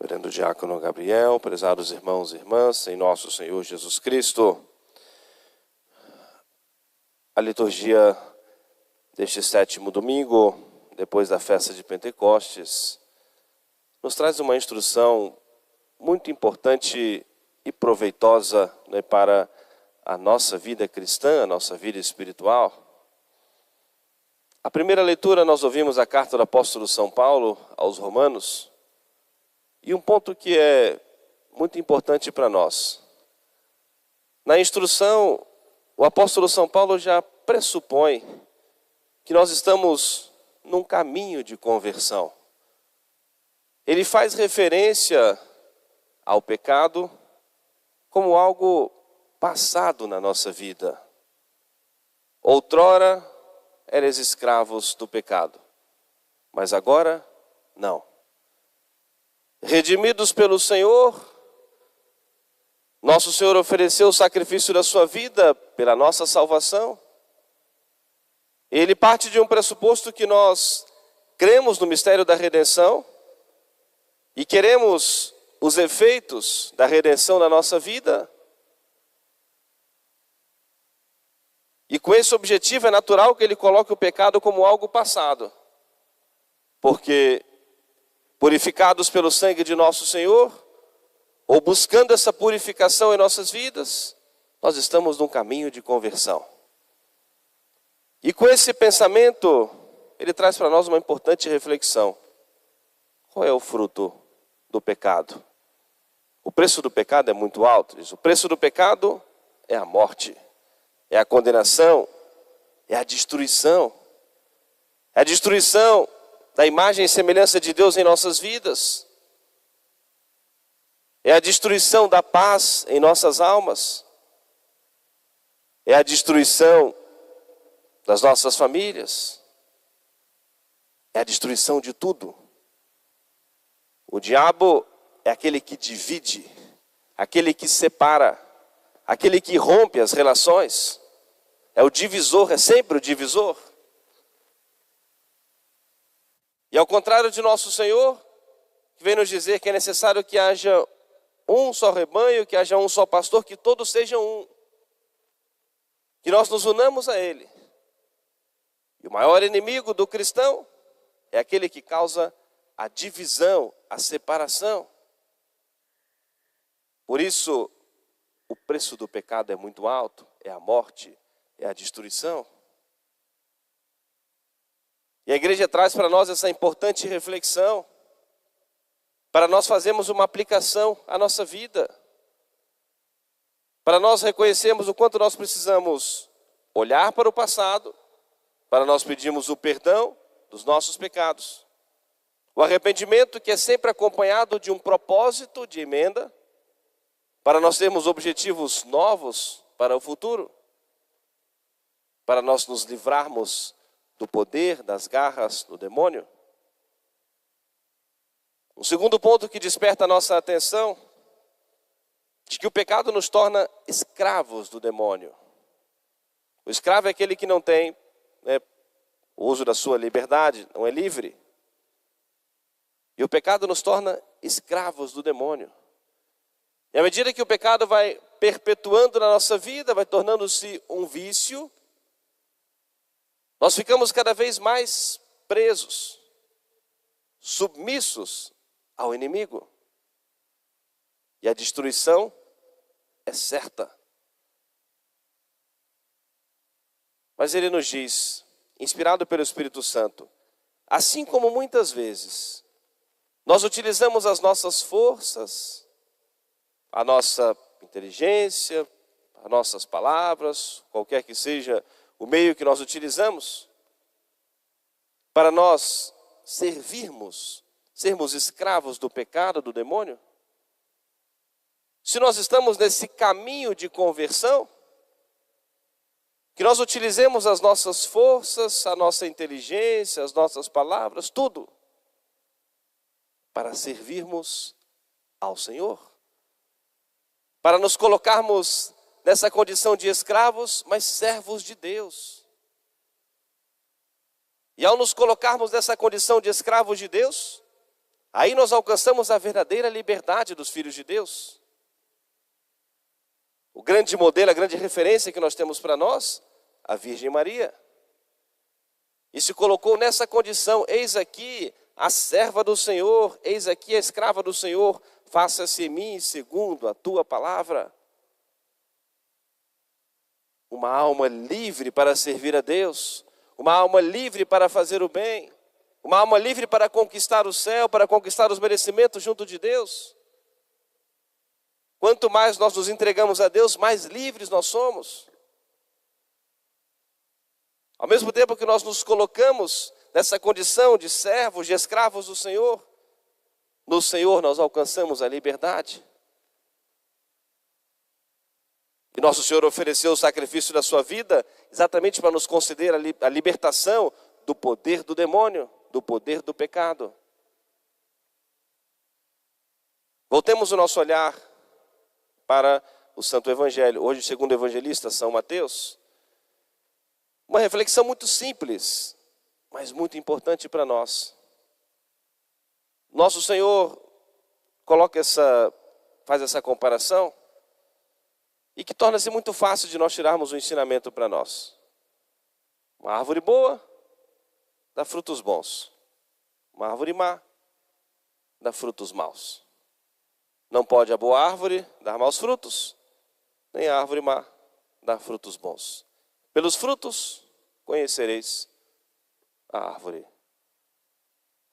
Reverendo Diácono Gabriel, prezados irmãos e irmãs, em nosso Senhor Jesus Cristo, a liturgia deste 7º domingo, depois da festa de Pentecostes, nos traz uma instrução muito importante e proveitosa, né, para a nossa vida cristã, a nossa vida espiritual. A primeira leitura nós ouvimos a carta do apóstolo São Paulo aos Romanos, e um ponto que é muito importante para nós. Na instrução, o apóstolo São Paulo já pressupõe que nós estamos num caminho de conversão. Ele faz referência ao pecado como algo passado na nossa vida. Outrora eres escravos do pecado, mas agora não. Redimidos pelo Senhor, nosso Senhor ofereceu o sacrifício da sua vida pela nossa salvação. Ele parte de um pressuposto que nós cremos no mistério da redenção e queremos os efeitos da redenção na nossa vida. E com esse objetivo é natural que ele coloque o pecado como algo passado, porque purificados pelo sangue de nosso Senhor, ou buscando essa purificação em nossas vidas, nós estamos num caminho de conversão. E com esse pensamento, ele traz para nós uma importante reflexão. Qual é o fruto do pecado? O preço do pecado é muito alto. O preço do pecado é a morte, é a condenação, é a destruição. É a destruição da imagem e semelhança de Deus em nossas vidas. É a destruição da paz em nossas almas. É a destruição das nossas famílias. É a destruição de tudo. O diabo é aquele que divide, aquele que separa, aquele que rompe as relações. É o divisor, é sempre o divisor. E ao contrário de nosso Senhor, que vem nos dizer que é necessário que haja um só rebanho, que haja um só pastor, que todos sejam um. Que nós nos unamos a Ele. E o maior inimigo do cristão é aquele que causa a divisão, a separação. Por isso, o preço do pecado é muito alto, é a morte, é a destruição. E a igreja traz para nós essa importante reflexão, para nós fazermos uma aplicação à nossa vida, para nós reconhecermos o quanto nós precisamos olhar para o passado, para nós pedirmos o perdão dos nossos pecados. O arrependimento que é sempre acompanhado de um propósito de emenda, para nós termos objetivos novos para o futuro, para nós nos livrarmos do poder, das garras do demônio. Um segundo ponto que desperta a nossa atenção, de que o pecado nos torna escravos do demônio. O escravo é aquele que não tem, o uso da sua liberdade, não é livre. E o pecado nos torna escravos do demônio. E à medida que o pecado vai perpetuando na nossa vida, vai tornando-se um vício, nós ficamos cada vez mais presos, submissos ao inimigo. E a destruição é certa. Mas ele nos diz, inspirado pelo Espírito Santo, assim como muitas vezes nós utilizamos as nossas forças, a nossa inteligência, as nossas palavras, qualquer que seja o meio que nós utilizamos, para nós sermos escravos do pecado, do demônio. Se nós estamos nesse caminho de conversão, que nós utilizemos as nossas forças, a nossa inteligência, as nossas palavras, tudo, para servirmos ao Senhor. Para nos colocarmos nessa condição de escravos, mas servos de Deus. E ao nos colocarmos nessa condição de escravos de Deus, Aí nós alcançamos a verdadeira liberdade dos filhos de Deus. O grande modelo, a grande referência que nós temos para nós, a Virgem Maria. E se colocou nessa condição: eis aqui a serva do Senhor, eis aqui a escrava do Senhor, faça-se em mim segundo a tua palavra. Uma alma livre para servir a Deus, uma alma livre para fazer o bem, uma alma livre para conquistar o céu, para conquistar os merecimentos junto de Deus. Quanto mais nós nos entregamos a Deus, mais livres nós somos. Ao mesmo tempo que nós nos colocamos nessa condição de servos, de escravos do Senhor, no Senhor nós alcançamos a liberdade. E nosso Senhor ofereceu o sacrifício da sua vida exatamente para nos conceder a libertação do poder do demônio, do poder do pecado. Voltemos o nosso olhar para o Santo Evangelho, hoje segundo o evangelista São Mateus. Uma reflexão muito simples, mas muito importante para nós. Nosso Senhor faz essa comparação e que torna-se muito fácil de nós tirarmos o ensinamento para nós. Uma árvore boa dá frutos bons. Uma árvore má dá frutos maus. Não pode a boa árvore dar maus frutos, nem a árvore má dar frutos bons. Pelos frutos conhecereis a árvore.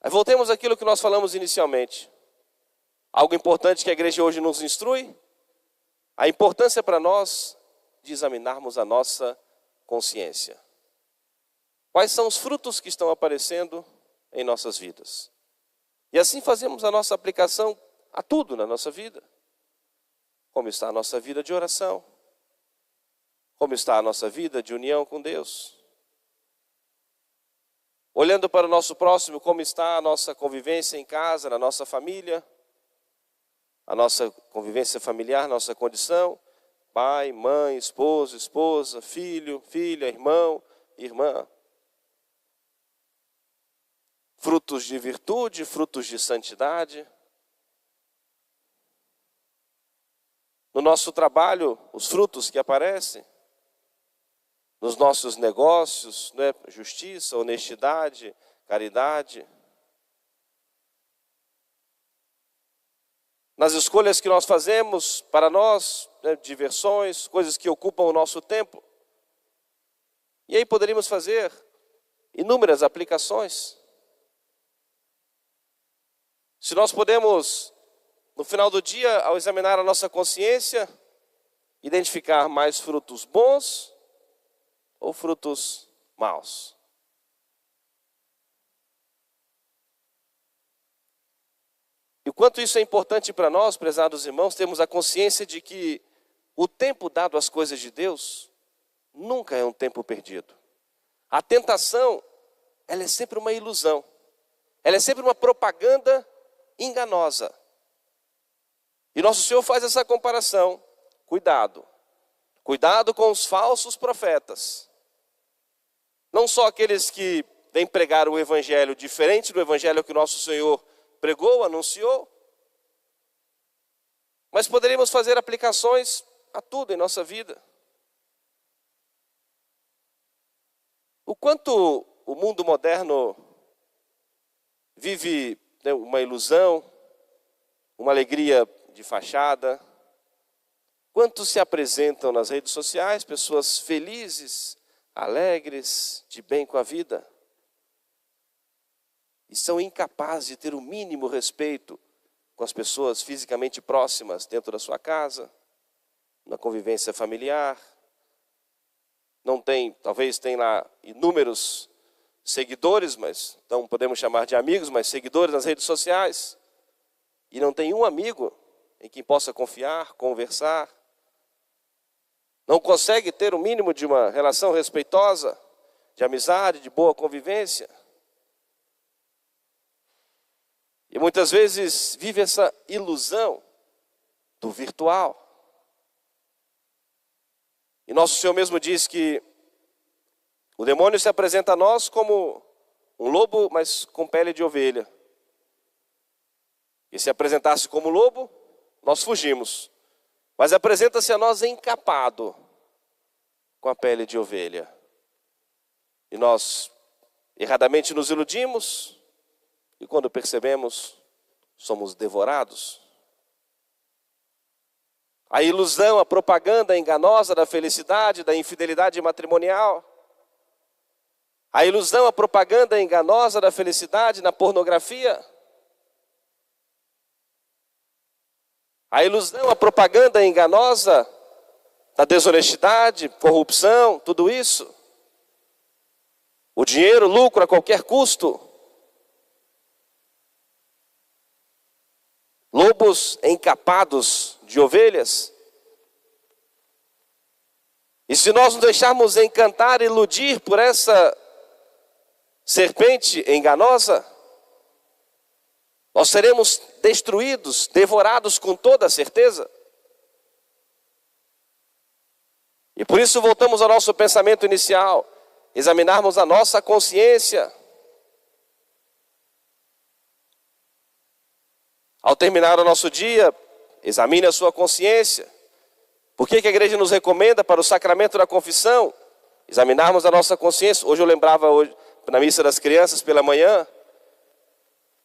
Aí voltemos àquilo que nós falamos inicialmente. Algo importante que a igreja hoje nos instrui: a importância para nós de examinarmos a nossa consciência. Quais são os frutos que estão aparecendo em nossas vidas? E assim fazemos a nossa aplicação a tudo na nossa vida. Como está a nossa vida de oração? Como está a nossa vida de união com Deus? Olhando para o nosso próximo, como está a nossa convivência em casa, na nossa família? A nossa convivência familiar, nossa condição: pai, mãe, esposo, esposa, filho, filha, irmão, irmã. Frutos de virtude, frutos de santidade. No nosso trabalho, os frutos que aparecem. Nos nossos negócios, né? Justiça, honestidade, caridade. Nas escolhas que nós fazemos para nós, né? Diversões, coisas que ocupam o nosso tempo. E aí poderíamos fazer inúmeras aplicações. Se nós podemos, no final do dia, ao examinar a nossa consciência, identificar mais frutos bons ou frutos maus. E o quanto isso é importante para nós, prezados irmãos, temos a consciência de que o tempo dado às coisas de Deus nunca é um tempo perdido. A tentação, ela é sempre uma ilusão. Ela é sempre uma propaganda enganosa. E nosso Senhor faz essa comparação. Cuidado. Cuidado com os falsos profetas. Não só aqueles que vêm pregar o evangelho diferente do evangelho que nosso Senhor pregou, anunciou, mas poderíamos fazer aplicações a tudo em nossa vida. O quanto o mundo moderno vive, né, uma ilusão, uma alegria de fachada. Quantos se apresentam nas redes sociais, pessoas felizes, alegres, de bem com a vida, e são incapazes de ter o mínimo respeito com as pessoas fisicamente próximas dentro da sua casa, na convivência familiar. Não tem, talvez tenha lá inúmeros seguidores, mas não podemos chamar de amigos, mas seguidores nas redes sociais, e não tem um amigo em quem possa confiar, conversar. Não consegue ter o mínimo de uma relação respeitosa, de amizade, de boa convivência. E muitas vezes vive essa ilusão do virtual. E nosso Senhor mesmo diz que o demônio se apresenta a nós como um lobo, mas com pele de ovelha. E se apresentasse como lobo, nós fugimos. Mas apresenta-se a nós encapado com a pele de ovelha. E nós erradamente nos iludimos, e quando percebemos, somos devorados. A ilusão, a propaganda enganosa da felicidade, da infidelidade matrimonial. A ilusão, a propaganda enganosa da felicidade na pornografia. A ilusão, a propaganda enganosa da desonestidade, corrupção, tudo isso. O dinheiro, lucro a qualquer custo. Lobos encapados de ovelhas. E se nós nos deixarmos encantar, iludir por essa serpente enganosa, nós seremos destruídos, devorados com toda a certeza. E por isso voltamos ao nosso pensamento inicial, examinarmos a nossa consciência. Ao terminar o nosso dia, examine a sua consciência. Por que a igreja nos recomenda para o sacramento da confissão? Examinarmos a nossa consciência. Hoje eu lembrava, na missa das crianças pela manhã,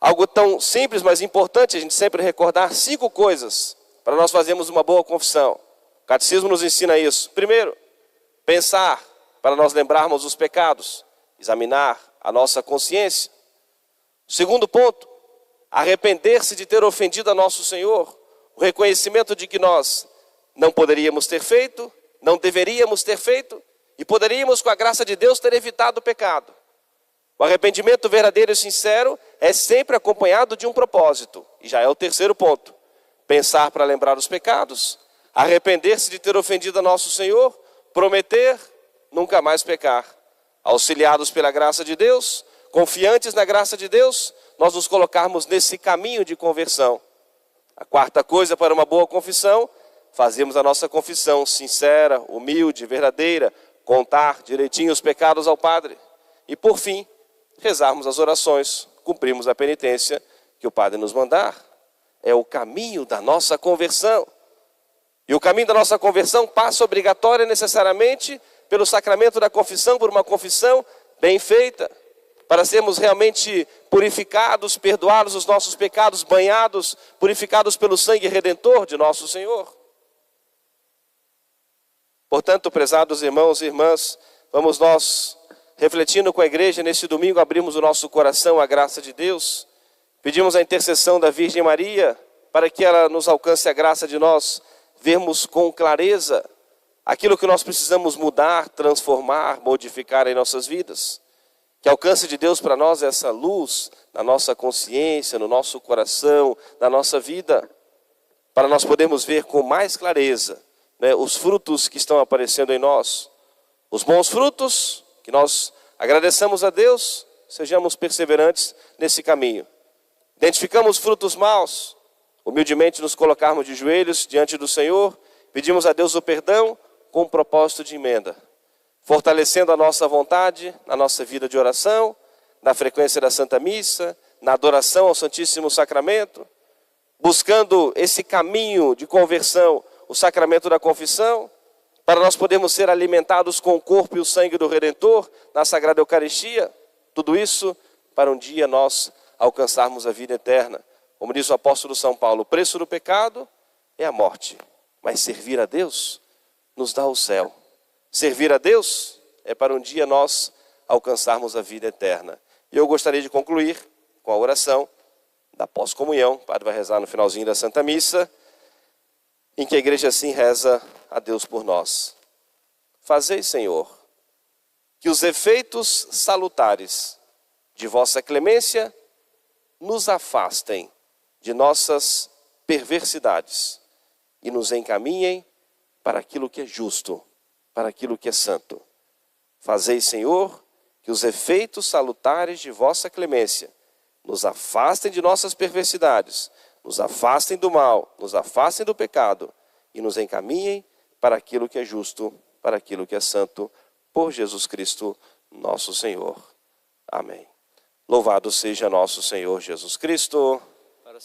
algo tão simples, mas importante, a gente sempre recordar 5 coisas para nós fazermos uma boa confissão. O catecismo nos ensina isso. Primeiro, pensar para nós lembrarmos os pecados, examinar a nossa consciência. Segundo ponto, arrepender-se de ter ofendido a nosso Senhor, o reconhecimento de que nós não poderíamos ter feito, não deveríamos ter feito, e poderíamos, com a graça de Deus, ter evitado o pecado. O arrependimento verdadeiro e sincero é sempre acompanhado de um propósito, e já é o terceiro ponto. Pensar para lembrar os pecados, arrepender-se de ter ofendido a nosso Senhor, prometer nunca mais pecar. Auxiliados pela graça de Deus, confiantes na graça de Deus, nós nos colocarmos nesse caminho de conversão. A quarta coisa para uma boa confissão, fazermos a nossa confissão sincera, humilde, verdadeira, contar direitinho os pecados ao Padre. E por fim, rezarmos as orações, cumprirmos a penitência que o Padre nos mandar. É o caminho da nossa conversão. E o caminho da nossa conversão passa obrigatória e necessariamente pelo sacramento da confissão, por uma confissão bem feita, para sermos realmente purificados, perdoados os nossos pecados, banhados, purificados pelo sangue redentor de nosso Senhor. Portanto, prezados irmãos e irmãs, vamos nós, refletindo com a igreja, nesse domingo, abrimos o nosso coração à graça de Deus, pedimos a intercessão da Virgem Maria, para que ela nos alcance a graça de nós vermos com clareza aquilo que nós precisamos mudar, transformar, modificar em nossas vidas. Que alcance de Deus para nós essa luz na nossa consciência, no nosso coração, na nossa vida, para nós podermos ver com mais clareza, né, os frutos que estão aparecendo em nós. Os bons frutos, que nós agradeçamos a Deus, sejamos perseverantes nesse caminho. Identificamos frutos maus, humildemente nos colocarmos de joelhos diante do Senhor, pedimos a Deus o perdão com um propósito de emenda. Fortalecendo a nossa vontade, na nossa vida de oração, na frequência da Santa Missa, na adoração ao Santíssimo Sacramento, buscando esse caminho de conversão, o sacramento da confissão, para nós podermos ser alimentados com o corpo e o sangue do Redentor, na Sagrada Eucaristia, tudo isso para um dia nós alcançarmos a vida eterna. Como diz o apóstolo São Paulo, o preço do pecado é a morte, mas servir a Deus nos dá o céu. Servir a Deus é para um dia nós alcançarmos a vida eterna. E eu gostaria de concluir com a oração da pós-comunhão. O Padre vai rezar no finalzinho da Santa Missa, em que a igreja assim reza a Deus por nós. Fazei, Senhor, que os efeitos salutares de vossa clemência nos afastem de nossas perversidades e nos encaminhem para aquilo que é justo, para aquilo que é santo. Fazei, Senhor, que os efeitos salutares de vossa clemência nos afastem de nossas perversidades, nos afastem do mal, nos afastem do pecado e nos encaminhem para aquilo que é justo, para aquilo que é santo, por Jesus Cristo, nosso Senhor. Amém. Louvado seja nosso Senhor Jesus Cristo.